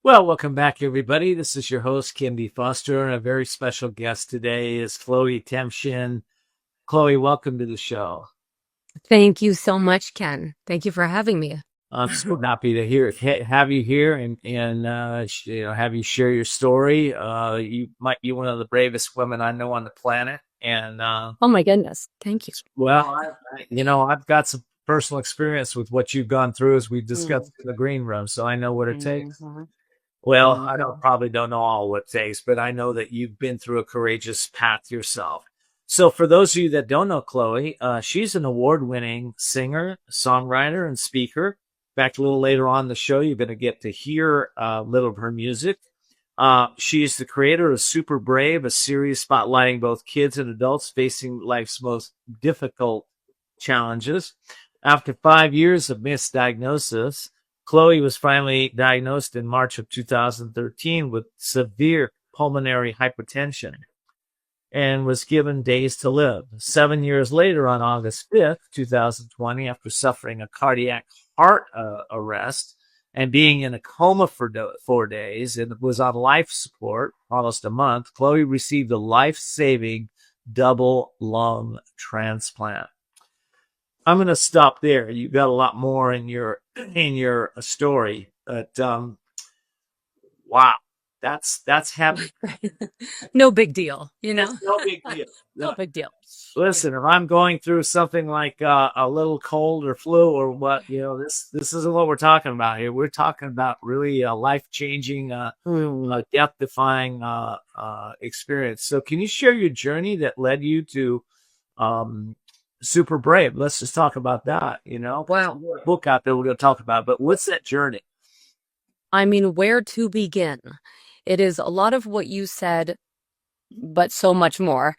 Well, welcome back, everybody. This is your host, Kim B. Foster, and a very special guest today is Chloé Temtchine. Chloé, welcome to the show. Thank you so much, Ken. Thank you for having me. I'm so happy to have you here, and have you share your story. You might be one of the bravest women I know on the planet, and Oh my goodness. Thank you. I've got some personal experience with what you've gone through, as we discussed Mm, in the green room, so I know what it takes. mhm, Well, I mhm. probably don't know all what it takes, but I know that you've been through a courageous path yourself. So, for those of you that don't know Chloé, she's an award-winning singer, songwriter, and speaker. In fact, a little later on in the show, you're going to get to hear a little of her music. She's the creator of Super Brave, a series spotlighting both kids and adults facing life's most difficult challenges. After 5 years of misdiagnosis, Chloé was finally diagnosed in March of 2013 with severe pulmonary hypertension and was given days to live. 7 years later, on August 5th, 2020, after suffering a cardiac heart arrest and being in a coma for 4 days and was on life support almost a month, Chloé received a life-saving double lung transplant. I'm going to stop there. You've got a lot more in your story, but wow, that's heavy. No big deal, It's no big deal. No big deal. Yeah. Listen, if I'm going through something like a little cold or flu or what, this isn't what we're talking about here. We're talking about really a life changing, death defying experience. So, can you share your journey that led you to um, Super Brave? Let's just talk about that. Wow. A book out there we're going to talk about, but what's that journey? I mean, where to begin? It is a lot of what you said, but so much more.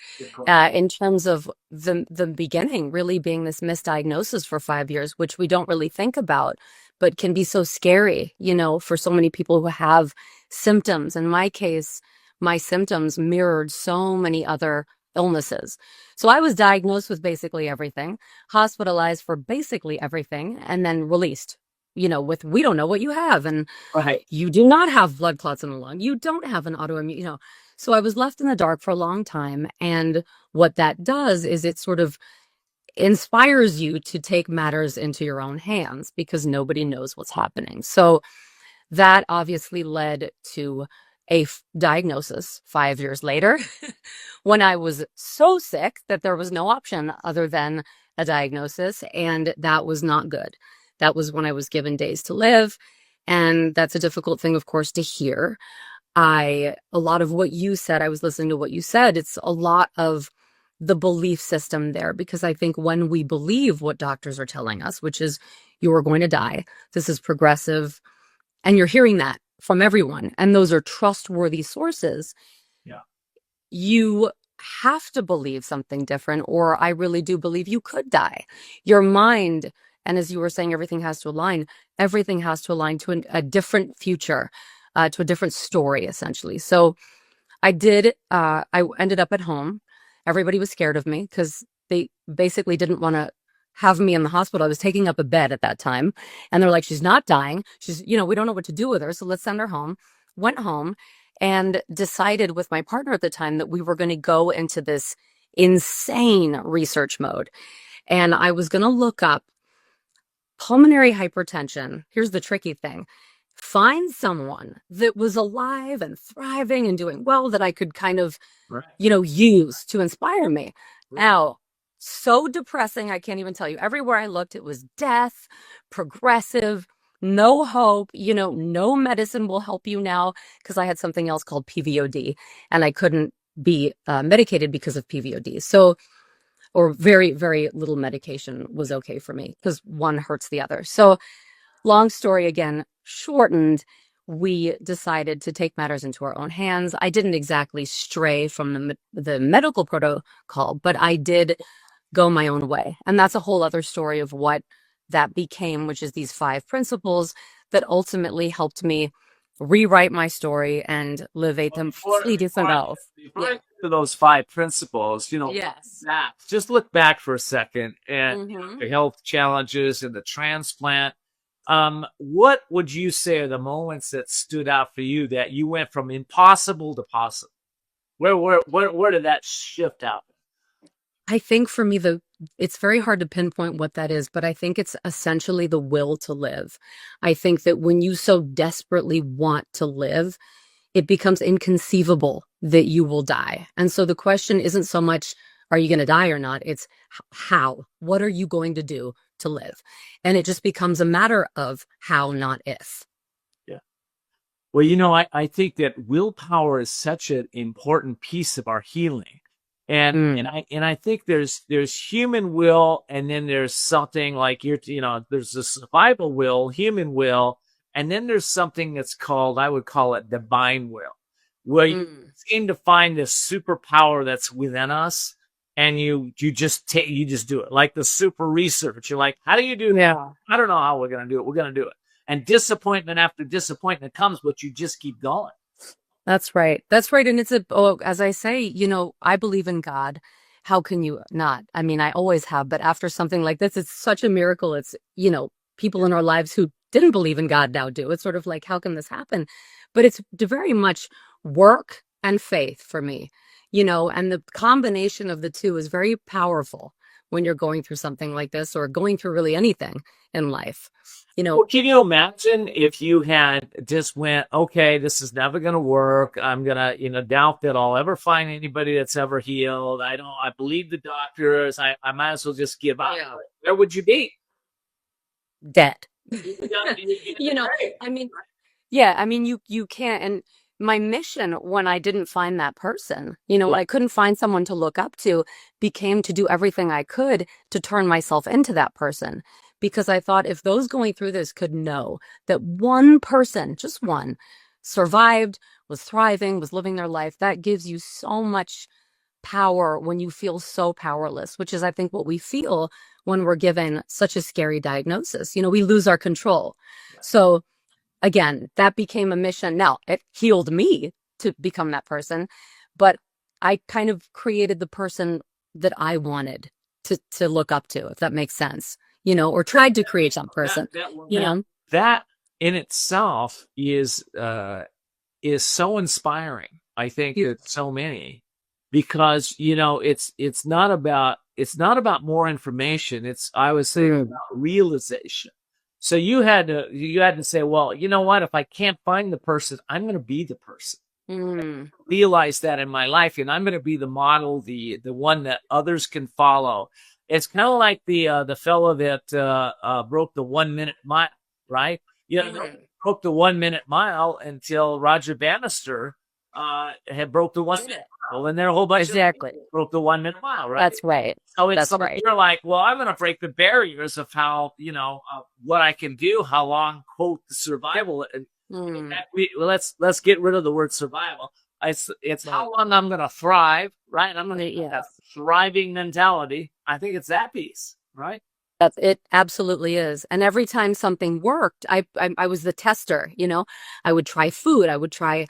In terms of the beginning really being this misdiagnosis for 5 years, which we don't really think about, but can be so scary, for so many people who have symptoms. In my case, my symptoms mirrored so many other illnesses. So I was diagnosed with basically everything, hospitalized for basically everything, and then released, with we don't know what you have. And Right. you do not have blood clots in the lung. You don't have an autoimmune, So I was left in the dark for a long time. And what that does is it sort of inspires you to take matters into your own hands because nobody knows what's happening. So that obviously led to a diagnosis 5 years later when I was so sick that there was no option other than a diagnosis. And that was not good. That was when I was given days to live. And that's a difficult thing, of course, to hear. A lot of what you said, I was listening to what you said. It's a lot of the belief system there because I think when we believe what doctors are telling us, which is you are going to die, this is progressive, and you're hearing that from everyone, and those are trustworthy sources, Yeah. you have to believe something different, or I really do believe you could die. Your mind, and as you were saying, everything has to align to a different future, to a different story, essentially. So I ended up at home. Everybody was scared of me because they basically didn't want to have me in the hospital. I was taking up a bed at that time. And they're like, she's not dying. We don't know what to do with her. So let's send her home. Went home and decided with my partner at the time that we were going to go into this insane research mode. And I was going to look up pulmonary hypertension. Here's the tricky thing. Find someone that was alive and thriving and doing well that I could kind of, Right. use to inspire me. Now, so depressing, I can't even tell you. Everywhere I looked, it was death, progressive, no hope, no medicine will help you now because I had something else called PVOD and I couldn't be medicated because of PVOD. So, or very, very little medication was okay for me because one hurts the other. So, long story again, shortened, we decided to take matters into our own hands. I didn't exactly stray from the medical protocol, but I did go my own way. And that's a whole other story of what that became, which is these 5 principles that ultimately helped me rewrite my story and live a completely different life. Before I get to those 5 principles, Yes. just look back for a second and Mm-hmm. the health challenges and the transplant. What would you say are the moments that stood out for you that you went from impossible to possible? Where did that shift happen? I think for me, it's very hard to pinpoint what that is, but I think it's essentially the will to live. I think that when you so desperately want to live, it becomes inconceivable that you will die. And so the question isn't so much, are you going to die or not? It's how. What are you going to do to live? And it just becomes a matter of how, not if. Yeah. Well, I think that willpower is such an important piece of our healing. And Mm, I think there's human will, and then there's something like there's the survival will, human will, and then there's something that's called, I would call it divine will, where you mm. seem to find this superpower that's within us, and you just do it. Like the super research. You're like, how do you do that? Yeah. I don't know how we're gonna do it. We're gonna do it. And disappointment after disappointment comes, but you just keep going. That's right. That's right. And as I say, I believe in God. How can you not? I mean, I always have, but after something like this, it's such a miracle. It's, people in our lives who didn't believe in God now do. It's sort of like, how can this happen? But it's very much work and faith for me, and the combination of the two is very powerful when you're going through something like this or going through really anything in life. Well, can you imagine if you had just went, okay, this is never going to work. I'm going to, doubt that I'll ever find anybody that's ever healed. I believe the doctors. I might as well just give up. Yeah. Where would you be? Dead. You'd You know, be I mean, Yeah, I mean, you can't. And my mission when I didn't find that person, when I couldn't find someone to look up to, became to do everything I could to turn myself into that person. Because I thought if those going through this could know that one person, just one, survived, was thriving, was living their life, that gives you so much power when you feel so powerless, which is, I think, what we feel when we're given such a scary diagnosis. We lose our control. So, again, that became a mission. Now, it healed me to become that person, but I kind of created the person that I wanted to look up to, if that makes sense, or tried to create some person, you know? that in itself is so inspiring. I think You- that so many, because it's not about more information. I was saying Mm, about realization. So you had to say, well, you know what? If I can't find the person, I'm going to be the person. mm, Realize that in my life, and I'm going to be the model, the one that others can follow. It's kind of like the fellow that broke the 1 minute mile, right? mm. Broke the 1 minute mile until Roger Bannister had broke the 1 minute mile, and there a whole bunch of Exactly. broke the 1 minute mile, right? That's right. So it's That's something right. you're like, well, I'm going to break the barriers of how, what I can do, how long, quote, the survival. And Mm, let's get rid of the word survival. It's right. how long I'm going to thrive, right? I'm going to have Yes. a thriving mentality. I think it's that piece, right? It absolutely is. And every time something worked, I was the tester, I would try food, I would try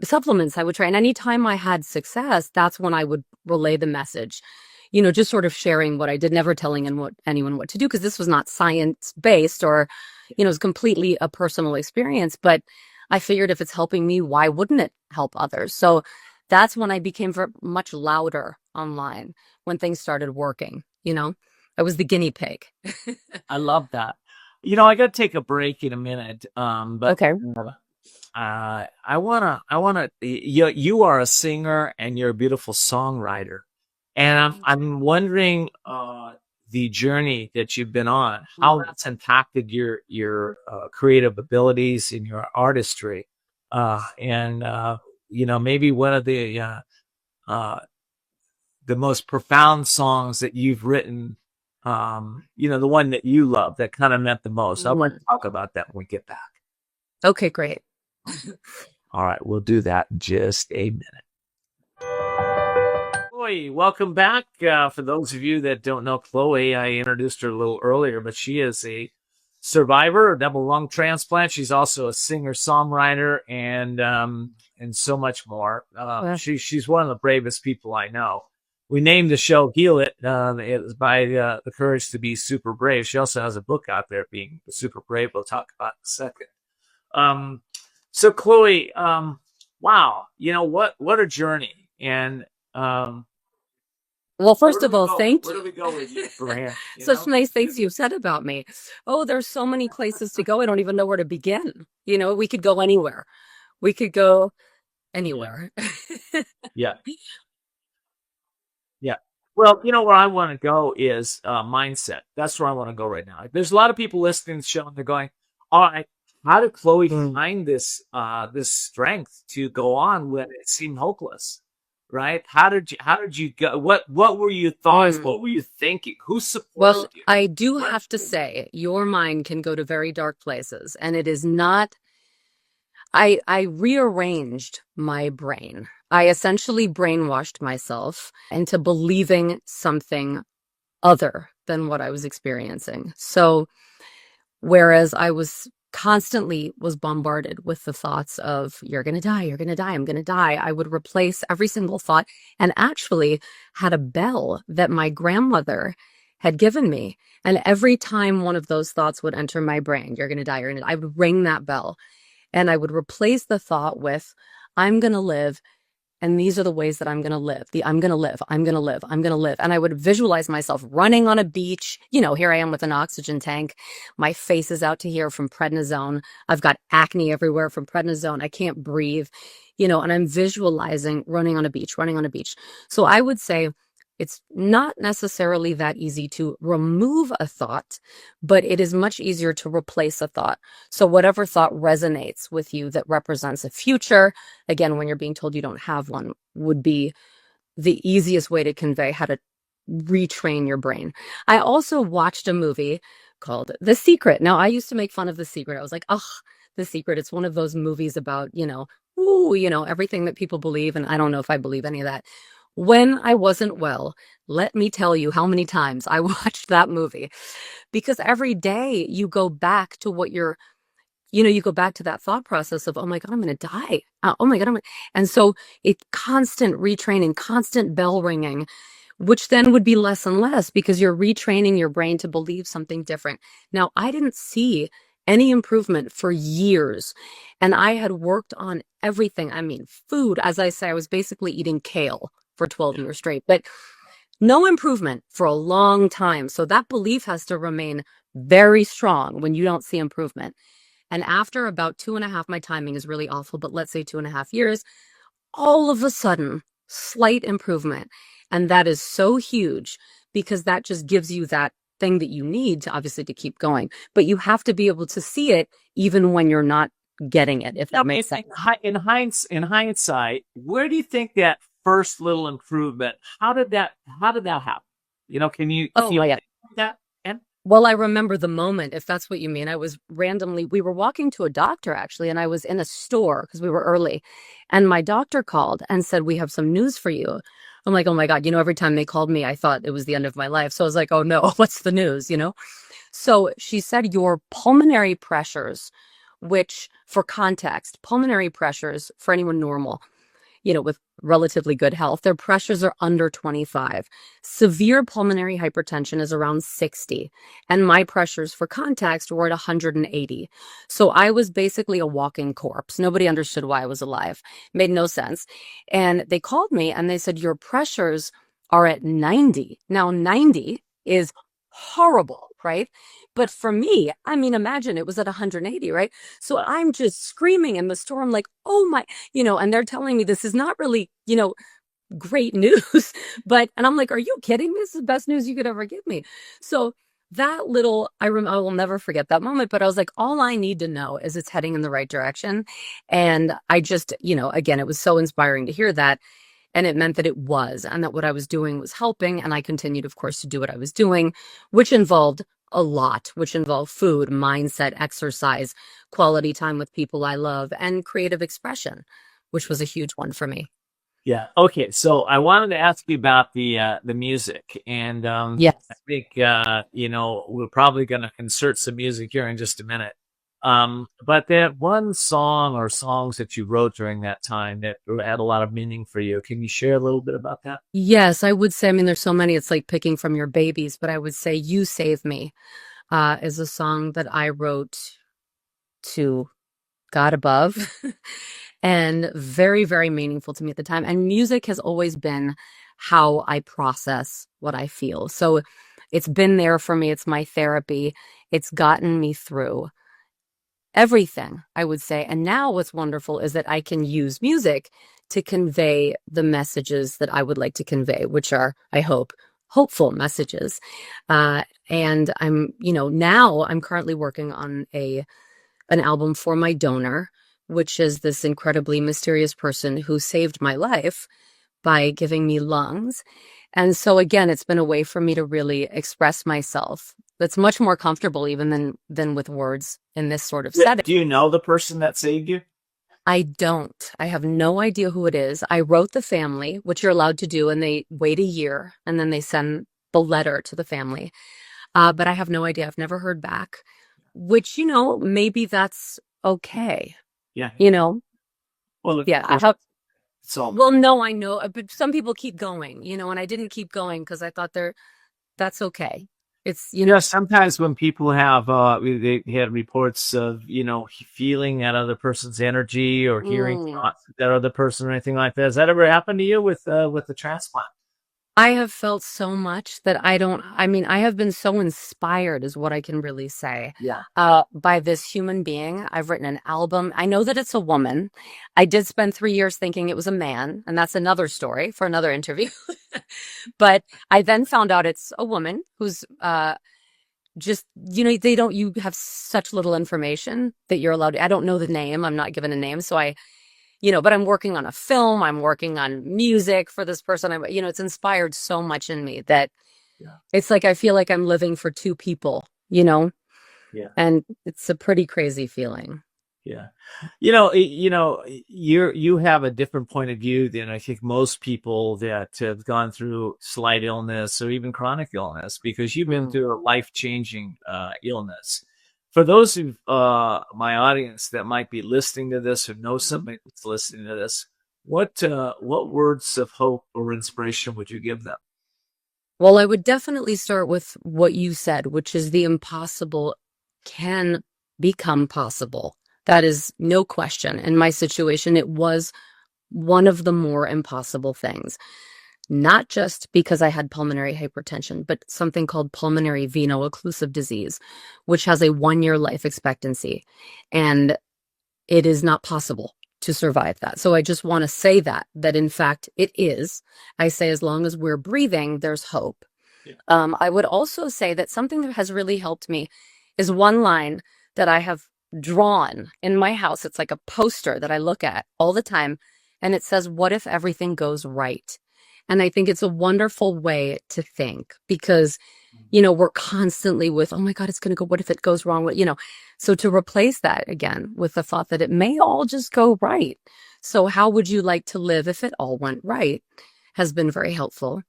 supplements, I would try. And anytime I had success, that's when I would relay the message, just sort of sharing what I did, never telling anyone what to do, because this was not science based or, it was completely a personal experience. But I figured if it's helping me, why wouldn't it help others? So that's when I became much louder online, when things started working. I was the guinea pig. I love that. I got to take a break in a minute. But Okay. I wanna. You are a singer and you're a beautiful songwriter, and I'm wondering the journey that you've been on, how that's impacted your creative abilities and your artistry, and maybe one of uh, the most profound songs that you've written. The one that you love that kind of meant the most. I want to talk about that when we get back. Okay, great. All right, we'll do that in just a minute. Chloe, welcome back. For those of you that don't know Chloe, I introduced her a little earlier, but she is a survivor of double lung transplant. She's also a singer, songwriter, and so much more. Well, She's one of the bravest people I know. we named the show Heal It. It was by The Courage to Be Super Brave. She also has a book out there, Being Super Brave. We'll talk about in a second. Um, so Chloe, wow, what a journey. And Well, where first do of we all, go? thank Where you. do we go with you from here? Such nice things you've said about me. Oh, there's so many places to go. I don't even know where to begin. We could go anywhere. We could go Yeah. anywhere. Yeah. Yeah. Well, where I want to go is mindset. That's where I want to go right now. There's a lot of people listening to the show and they're going, all right, how did Chloe find this strength to go on when it seemed hopeless? Right? How did you go? What were your thoughts? Mm. What were you thinking? Who Well, supported you? I do What? have to say, your mind can go to very dark places, and it is not. I rearranged my brain. I essentially brainwashed myself into believing something other than what I was experiencing. So, whereas I was bombarded with the thoughts of, you're going to die, you're going to die, I'm going to die, I would replace every single thought and actually had a bell that my grandmother had given me. And every time one of those thoughts would enter my brain, you're going to die, I would ring that bell and I would replace the thought with, I'm going to live. And these are the ways that I'm going to live. I'm going to live. I'm going to live. I'm going to live. And I would visualize myself running on a beach. Here I am with an oxygen tank. My face is out to here from prednisone. I've got acne everywhere from prednisone. I can't breathe, and I'm visualizing running on a beach, running on a beach. So I would say it's not necessarily that easy to remove a thought, but it is much easier to replace a thought. So whatever thought resonates with you that represents a future, again, when you're being told you don't have one, would be the easiest way to convey how to retrain your brain. I also watched a movie called The Secret. Now, I used to make fun of The Secret. I was like, oh, The Secret. It's one of those movies about, everything that people believe. And I don't know if I believe any of that. When I wasn't well, let me tell you how many times I watched that movie, because every day you go back to you go back to that thought process of, oh my God, I'm going to die. Oh my God. And so it's constant retraining, constant bell ringing, which then would be less and less because you're retraining your brain to believe something different. Now, I didn't see any improvement for years, and I had worked on everything. I mean, food, as I say, I was basically eating kale for 12 years straight, but no improvement for a long time. So that belief has to remain very strong when you don't see improvement. And after about 2.5, my timing is really awful, but let's say 2.5 years, all of a sudden, slight improvement. And that is so huge because that just gives you that thing that you need to obviously to keep going. But you have to be able to see it even when you're not getting it, if that makes sense. In hindsight, where do you think that first little improvement? How did that happen? Can you Oh, yeah. that? And Well, I remember the moment, if that's what you mean. We were walking to a doctor actually, and I was in a store because we were early. And my doctor called and said, we have some news for you. I'm like, oh my God, every time they called me, I thought it was the end of my life. So I was like, oh no, what's the news? So she said, your pulmonary pressures, which for context, pulmonary pressures for anyone normal, with relatively good health, their pressures are under 25. Severe pulmonary hypertension is around 60. And my pressures for context were at 180. So I was basically a walking corpse. Nobody understood why I was alive. Made no sense. And they called me and they said, your pressures are at 90. Now, 90 is horrible, right? But for me, I mean, imagine it was at 180, right? So I'm just screaming in the store. I'm like, oh my, and they're telling me this is not really, great news. And I'm like, are you kidding me? This is the best news you could ever give me. So that little, I will never forget that moment, but I was like, all I need to know is it's heading in the right direction. And I just, again, it was so inspiring to hear that. And it meant that it was, and that what I was doing was helping. And I continued, of course, to do what I was doing, which involved a lot, which involved food, mindset, exercise, quality time with people I love, and creative expression, which was a huge one for me. yeah, okay. So I wanted to ask you about the music, and I Yes. think we're probably going to insert some music here in just a minute. But that one song or songs that you wrote during that time that had a lot of meaning for you. Can you share a little bit about that? Yes, I would say, I mean, there's so many, it's like picking from your babies, but I would say You Save Me is a song that I wrote to God above and very, very meaningful to me at the time. And music has always been how I process what I feel. So it's been there for me. It's my therapy. It's gotten me through everything, I would say. And now what's wonderful is that I can use music to convey the messages that I would like to convey, which are, I hope, hopeful messages. And I'm, now I'm currently working on an album for my donor, which is this incredibly mysterious person who saved my life by giving me lungs. And so again, it's been a way for me to really express myself. That's much more comfortable even than with words in this sort of setting. Do you know the person that saved you? I don't. I have no idea who it is. I wrote the family, which you're allowed to do, and they wait a year and then they send the letter to the family. But I have no idea. I've never heard back, which, maybe that's okay. Yeah. Well, yeah, I have. So, well, no, I know, but some people keep going, and I didn't keep going because I thought that's okay. It's, sometimes when people have, they had reports of, feeling that other person's energy or hearing that other person or anything like that. Has that ever happened to you with the transplant? I have felt so much that I have been so inspired is what I can really say. Yeah. By this human being. I've written an album. I know that it's a woman. I did spend 3 years thinking it was a man, and that's another story for another interview. But I then found out it's a woman who's, just, you have such little information that you're allowed to, I don't know the name. I'm not given a name. So but I'm working on a film. I'm working on music for this person. It's inspired so much in me that it's like I feel like I'm living for two people, Yeah. And it's a pretty crazy feeling. Yeah. You have a different point of view than I think most people that have gone through slight illness or even chronic illness, because you've been through a life-changing illness. For those of my audience that might be listening to this or know somebody that's listening to this, what words of hope or inspiration would you give them? Well, I would definitely start with what you said, which is the impossible can become possible. That is no question. In my situation, it was one of the more impossible things. Not just because I had pulmonary hypertension, but something called pulmonary veno-occlusive disease, which has a 1-year life expectancy. And it is not possible to survive that. So I just want to say that in fact it is. I say as long as we're breathing, there's hope. Yeah. I would also say that something that has really helped me is one line that I have drawn in my house. It's like a poster that I look at all the time. And it says, what if everything goes right? And I think it's a wonderful way to think because, we're constantly with, oh my God, it's going to go, what if it goes wrong? So to replace that again with the thought that it may all just go right. So how would you like to live if it all went right has been very helpful.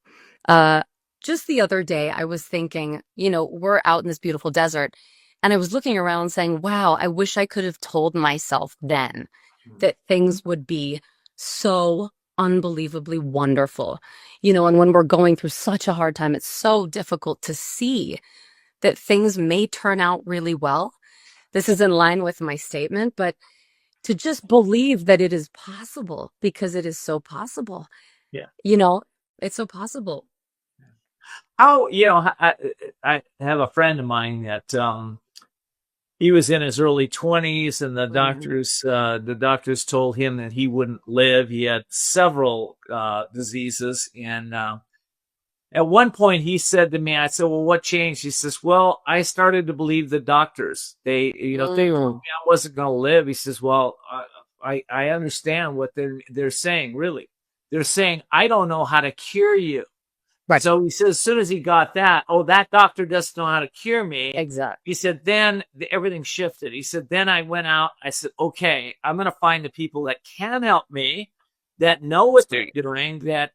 Just the other day, I was thinking, we're out in this beautiful desert and I was looking around saying, wow, I wish I could have told myself then that things would be so unbelievably wonderful, and when we're going through such a hard time, it's so difficult to see that things may turn out really well. This is in line with my statement, but to just believe that it is possible because it is so possible. Yeah. It's so possible. How, I have a friend of mine that, he was in his early 20s and the doctors told him that he wouldn't live. He had several diseases. And at one point he said to me, I said, well, what changed? He says, well, I started to believe the doctors. They told me I wasn't going to live. He says, well, I understand what they're saying, really. They're saying, I don't know how to cure you. Right. So he says, as soon as he got that, that doctor doesn't know how to cure me. Exactly. He said, then everything shifted. He said, then I went out. I said, okay, I'm going to find the people that can help me, that know what they're doing, that,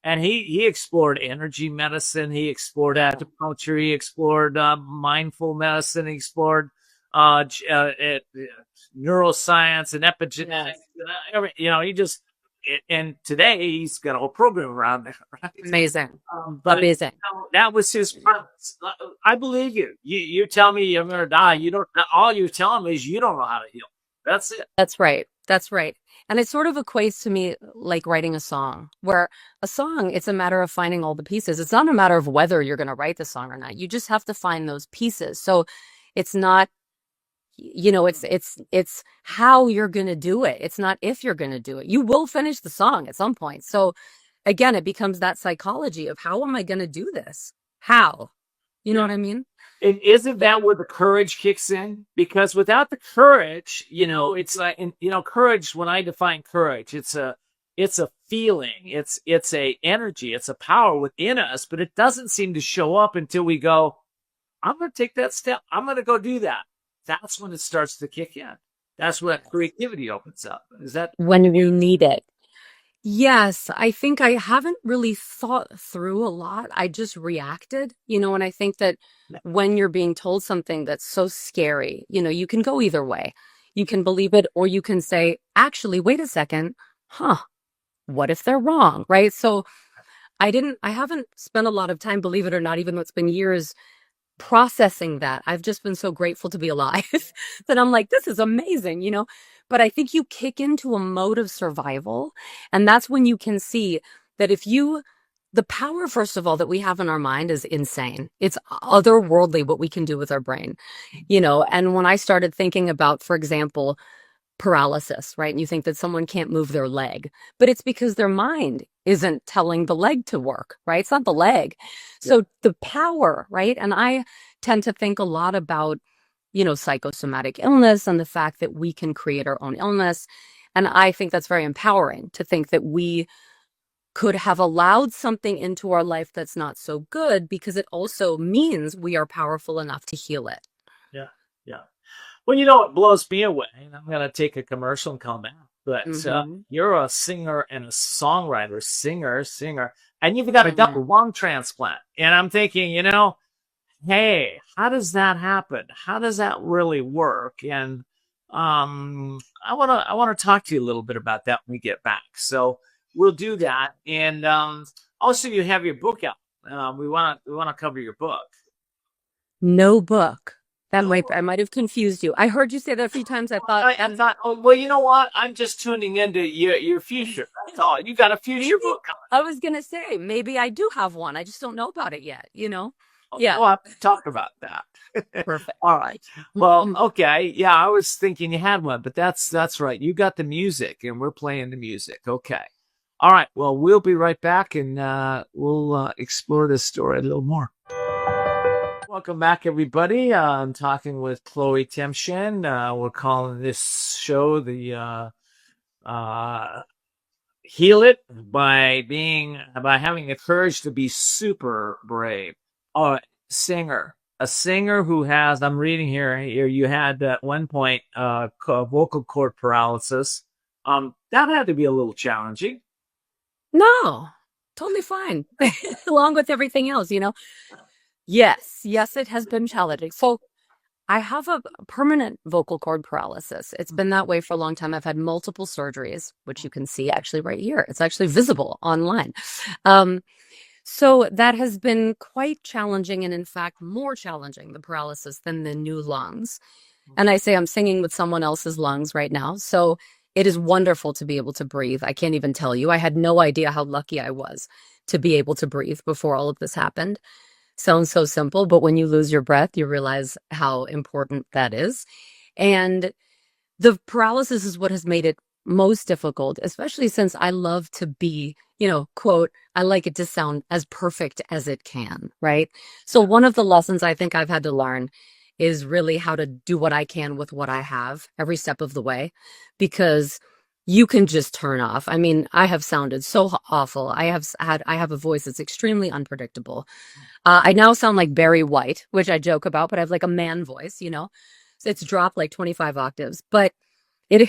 and he explored energy medicine. He explored acupuncture. He explored mindful medicine. He explored neuroscience and epigenetics. Yes. He just, and today he's got a whole program around there, right? Amazing. But Amazing. that was his premise. I believe you. You tell me you're going to die. You don't. All you're telling me is you don't know how to heal. That's it. That's right. That's right. And it sort of equates to me like writing a song, where a song, it's a matter of finding all the pieces. It's not a matter of whether you're going to write the song or not. You just have to find those pieces. So it's not, it's how you're going to do it. It's not if you're going to do it. You will finish the song at some point. So again, it becomes that psychology of how am I going to do this? How? You know Yeah. what I mean? And isn't that where the courage kicks in? Because without the courage, it's like, courage. When I define courage, it's a feeling. It's a energy. It's a power within us, but it doesn't seem to show up until we go, I'm going to take that step. I'm going to go do that. That's when it starts to kick in. That's when creativity opens up. Is that? When you need it. Yes, I think I haven't really thought through a lot. I just reacted, and I think that when you're being told something that's so scary, you can go either way. You can believe it, or you can say, actually, wait a second, what if they're wrong, right? So I haven't spent a lot of time, believe it or not, even though it's been years processing that. I've just been so grateful to be alive that I'm like, this is amazing. But I think you kick into a mode of survival. And that's when you can see that the power, first of all, that we have in our mind is insane. It's otherworldly what we can do with our brain, and when I started thinking about, for example, paralysis, right? And you think that someone can't move their leg, but it's because their mind isn't telling the leg to work, right? It's not the leg. So the power, right? And I tend to think a lot about, psychosomatic illness and the fact that we can create our own illness. And I think that's very empowering to think that we could have allowed something into our life that's not so good, because it also means we are powerful enough to heal it. Yeah. Yeah. Well, it blows me away, and I'm going to take a commercial and come back. But you're a singer and a songwriter, singer, and you've got a double lung transplant. And I'm thinking, hey, how does that happen? How does that really work? And I want to talk to you a little bit about that when we get back. So we'll do that. And also, you have your book out. We want to cover your book. No book. I might have confused you. I heard you say that a few times. I thought. Oh, well, you know what? I'm just tuning into your future. That's all. You got a future book coming. I was gonna say maybe I do have one. I just don't know about it yet. Yeah. We'll have to talk about that. Perfect. All right. Well, okay. Yeah, I was thinking you had one, but that's right. You got the music, and we're playing the music. Okay. All right. Well, we'll be right back, and we'll explore this story a little more. Welcome back, everybody. I'm talking with Chloé Temtchine. We're calling this show the Heal It by having the courage to be super brave. A singer who has, I'm reading here, you had at one point vocal cord paralysis. That had to be a little challenging. No, totally fine. Along with everything else, Yes, it has been challenging. So I have a permanent vocal cord paralysis. It's been that way for a long time. I've had multiple surgeries, which you can see actually right here. It's actually visible online. So that has been quite challenging, and in fact, more challenging, the paralysis, than the new lungs. And I say I'm singing with someone else's lungs right now. So it is wonderful to be able to breathe. I can't even tell you. I had no idea how lucky I was to be able to breathe before all of this happened. Sounds so simple, but when you lose your breath, you realize how important that is. And the paralysis is what has made it most difficult, especially since I love to be, quote, I like it to sound as perfect as it can, right? So one of the lessons I think I've had to learn is really how to do what I can with what I have every step of the way, because you can just turn off. I mean, I have sounded so awful. I have a voice that's extremely unpredictable. I now sound like Barry White, which I joke about, but I have like a man voice, So it's dropped like 25 octaves, but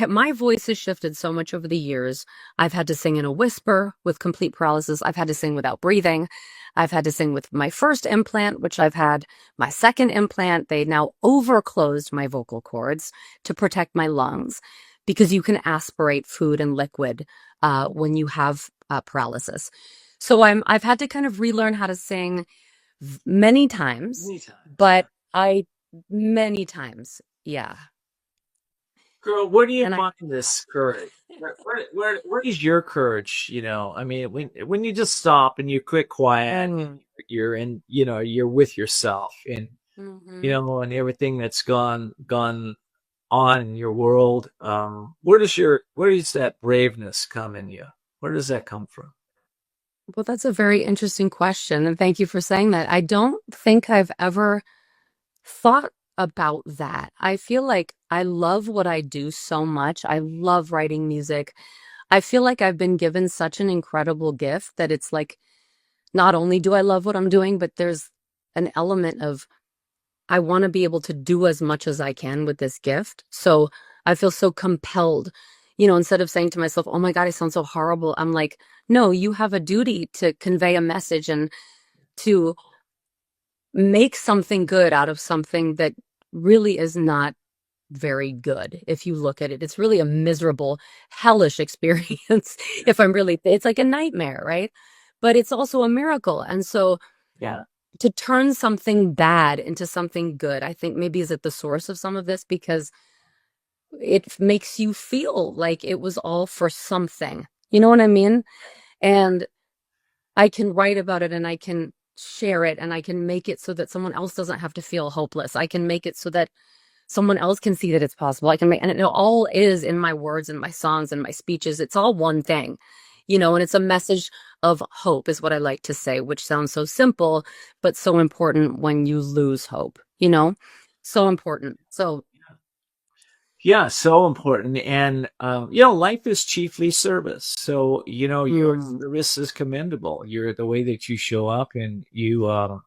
my voice has shifted so much over the years. I've had to sing in a whisper with complete paralysis. I've had to sing without breathing. I've had to sing with my first implant, which I've had my second implant. They now overclosed my vocal cords to protect my lungs because you can aspirate food and liquid when you have paralysis. So I've had to kind of relearn how to sing many times, but many times, yeah. Girl, where do you And I, find this courage? Where is your courage? I mean, when you just stop and you quit quiet, you're in, you're with yourself, and Mhm. and everything that's gone on in your world. Where does that braveness come in you? Where does that come from? Well, that's a very interesting question, and thank you for saying that. I don't think I've ever thought about that. I feel like I love what I do so much. I love writing music. I feel like I've been given such an incredible gift that it's like not only do I love what I'm doing, but there's an element of I want to be able to do as much as I can with this gift. So I feel so compelled, instead of saying to myself, oh my God, I sound so horrible. I'm like, no, you have a duty to convey a message and to make something good out of something that really is not very good. If you look at it, it's really a miserable, hellish experience. If I'm really, it's like a nightmare, right? But it's also a miracle. And so Yeah. to turn something bad into something good, I think maybe is at the source of some of this because it makes you feel like it was all for something. You know what I mean? And I can write about it and I can share it and I can make it so that someone else doesn't have to feel hopeless. I can make it so that someone else can see that it's possible. I can make, and it all is in my words and my songs and my speeches. It's all one thing, and it's a message of hope is what I like to say, which sounds so simple, but so important when you lose hope. So important. So, Yeah, so important. And life is chiefly service. So, your mm, service is commendable. You're the way that you show up, and you're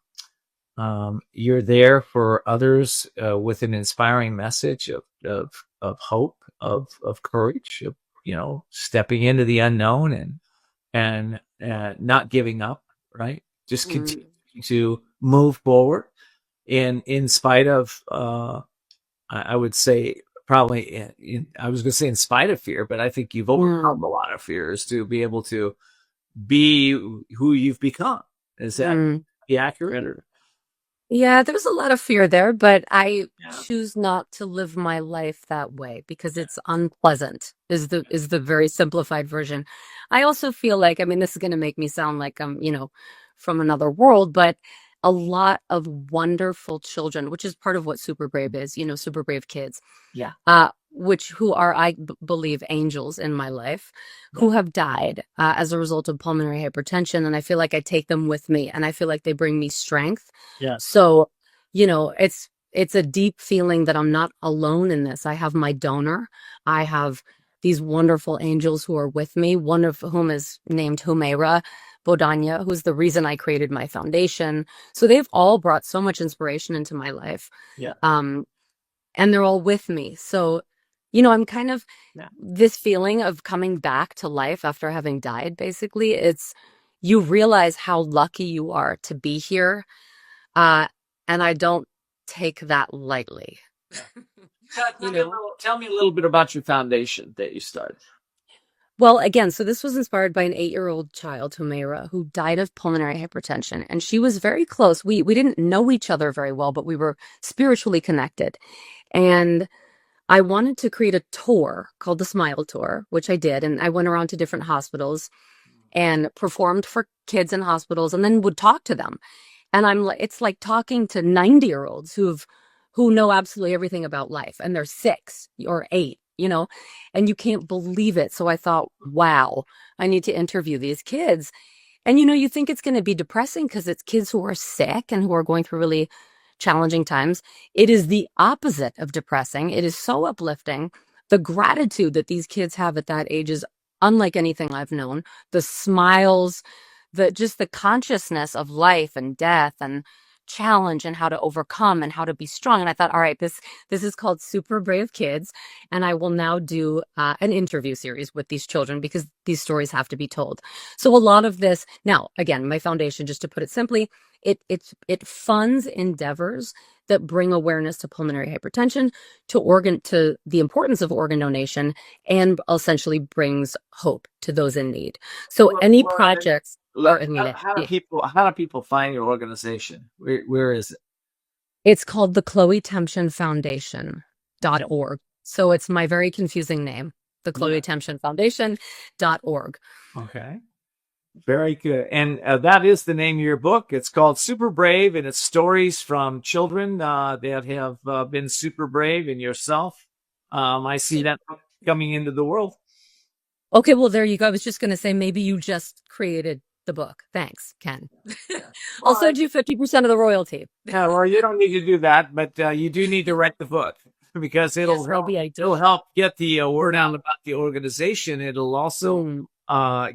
there for others with an inspiring message of hope, of courage, of stepping into the unknown, and not giving up. Right, just mm, continue to move forward in spite of I would say probably I was going to say in spite of fear, but I think you've overcome mm, a lot of fears to be able to be who you've become. Is that mm. be accurate? Or? Yeah, there's a lot of fear there, but I Yeah. choose not to live my life that way because it's unpleasant, is the very simplified version. I also feel like, I mean, this is going to make me sound like I'm from another world, but a lot of wonderful children, which is part of what Super Brave is, Super Brave kids, Yeah. which who are, I believe, angels in my life, who have died as a result of pulmonary hypertension. And I feel like I take them with me and I feel like they bring me strength. Yes. So, it's a deep feeling that I'm not alone in this. I have my donor. I have these wonderful angels who are with me, one of whom is named Humaira Bodanya, who's the reason I created my foundation. So they've all brought so much inspiration into my life. Yeah. Um, and they're all with me. So, I'm kind of Yeah. this feeling of coming back to life after having died, basically. It's you realize how lucky you are to be here. Uh, and I don't take that lightly. You know? Tell me a little bit about your foundation that you started. Well, again, so this was inspired by an 8-year-old child, Humaira, who died of pulmonary hypertension. And she was very close. We didn't know each other very well, but we were spiritually connected. And I wanted to create a tour called the Smile Tour, which I did. And I went around to different hospitals and performed for kids in hospitals and then would talk to them. And I'm like, it's like talking to 90-year-olds who know absolutely everything about life and they're 6 or 8, and you can't believe it. So I thought, wow, I need to interview these kids. And you think it's going to be depressing because it's kids who are sick and who are going through really challenging times. It is the opposite of depressing. It is so uplifting. The gratitude that these kids have at that age is unlike anything I've known. The smiles, the consciousness of life and death and challenge and how to overcome and how to be strong. And I thought, all right, this is called Super Brave Kids, and I will now do an interview series with these children because these stories have to be told. So a lot of this now, again, my foundation, just to put it simply, it funds endeavors that bring awareness to pulmonary hypertension, to the importance of organ donation, and essentially brings hope to those in need. So any projects are how do people find your organization? Where is it? It's called the Chloé Temtchine Foundation.org. So it's my very confusing name, the Chloé Temtchine Foundation.org. Okay. Very good. And that is the name of your book. It's called Super Brave, and it's stories from children that have been super brave, and yourself. I see that coming into the world. Okay, well, there you go. I was just going to say, maybe you just created the book. Thanks, Ken. I'll send you 50% of the royalty. Yeah, well, you don't need to do that, but you do need to write the book because it'll help get the word out about the organization. It'll also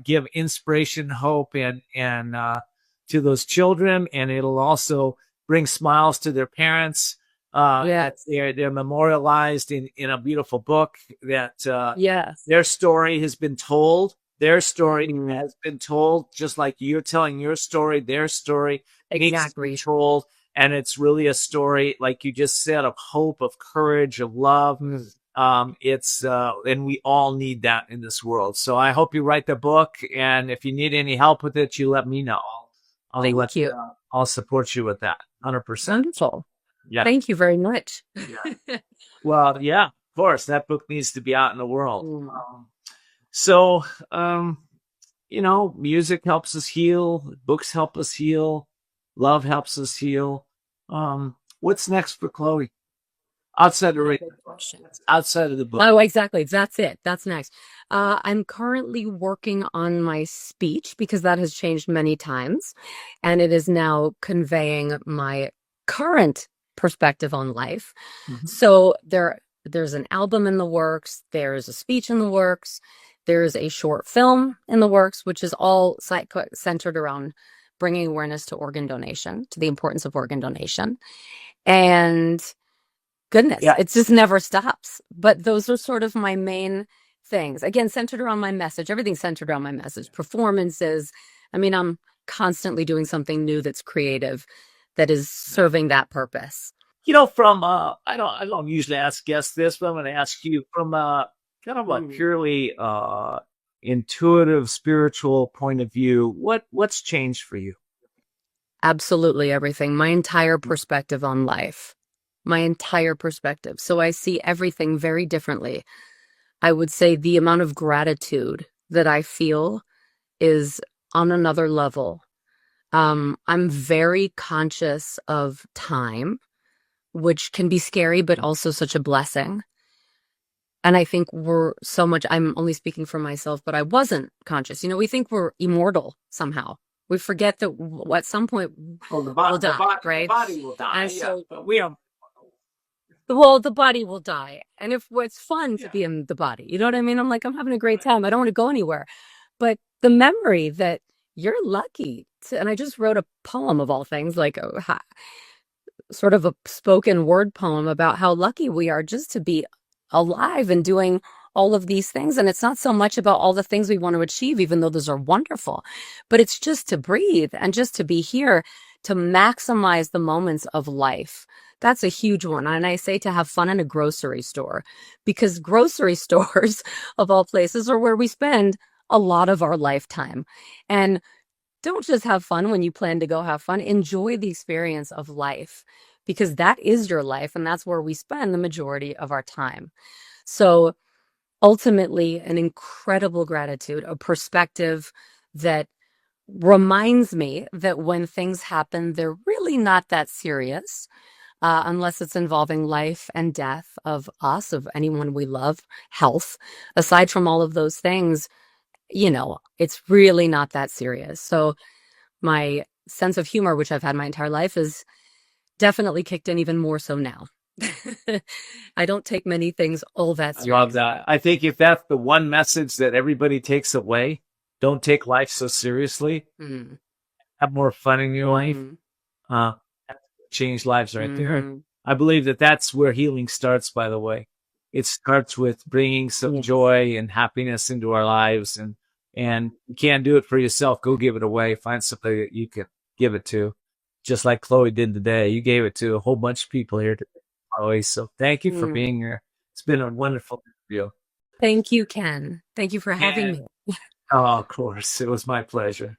give inspiration, hope, and to those children, and it'll also bring smiles to their parents. They're memorialized in a beautiful book that their story has been told. Their story has been told, just like you're telling your story. Their story needs to be told, and it's really a story, like you just said, of hope, of courage, of love. And we all need that in this world. So I hope you write the book, and if you need any help with it, you let me know. I'll support you with that. 100%. Wonderful. Yeah. Thank you very much. Yeah. Well, yeah, of course, that book needs to be out in the world. So, music helps us heal. Books help us heal. Love helps us heal. What's next for Chloé? Outside of the book. Oh, exactly. That's it. That's next. I'm currently working on my speech because that has changed many times, and it is now conveying my current perspective on life. So there's an album in the works. There's a speech in the works. There's a short film in the works, which is all centered around bringing awareness to organ donation, to the importance of organ donation. And goodness, it just never stops. But those are sort of my main things. Again, centered around my message. Everything's centered around my message. Performances. I mean, I'm constantly doing something new that's creative, that is serving that purpose. From I don't usually ask guests this, but I'm going to ask you from kind of a purely intuitive, spiritual point of view. What's changed for you? Absolutely everything. My entire perspective on life. My entire perspective. So I see everything very differently. I would say the amount of gratitude that I feel is on another level. I'm very conscious of time, which can be scary, but also such a blessing. And I think I'm only speaking for myself, but I wasn't conscious. We think we're immortal somehow. We forget that at some point we'll die, right? The body will die. And so, but we are. Well, the body will die. And it's fun to be in the body. You know what I mean? I'm having a great time. I don't want to go anywhere. But the memory that you're lucky to, and I just wrote a poem of all things, sort of a spoken word poem about how lucky we are just to be alive and doing all of these things. And it's not so much about all the things we want to achieve, even though those are wonderful, but it's just to breathe and just to be here, to maximize the moments of life. That's a huge one. And I say to have fun in a grocery store, because grocery stores of all places are where we spend a lot of our lifetime. And don't just have fun when you plan to go have fun. Enjoy the experience of life, because that is your life, and that's where we spend the majority of our time. So ultimately, an incredible gratitude, a perspective that reminds me that when things happen, they're really not that serious, unless it's involving life and death of us, of anyone we love, health. Aside from all of those things, it's really not that serious. So my sense of humor, which I've had my entire life, is definitely kicked in even more so now. I don't take many things all that seriously. I love that. I think if that's the one message that everybody takes away, don't take life so seriously. Have more fun in your life. change lives right there. Mhm. I believe that that's where healing starts, by the way. It starts with bringing some Yes. joy and happiness into our lives. And you can't do it for yourself. Go give it away. Find somebody that you can give it to. Just like Chloe did today. You gave it to a whole bunch of people here today, Chloe. So thank you for Mm. being here. It's been a wonderful interview. Thank you, Ken. Thank you for having And, me. oh, of course, it was my pleasure.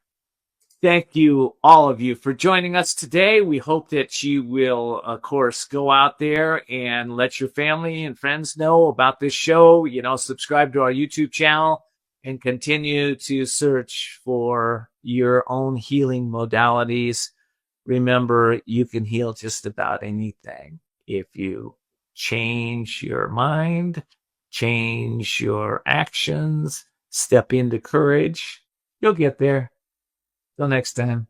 Thank you, all of you, for joining us today. We hope that you will, of course, go out there and let your family and friends know about this show. Subscribe to our YouTube channel and continue to search for your own healing modalities. Remember, you can heal just about anything if you change your mind, change your actions, step into courage. You'll get there. Till next time.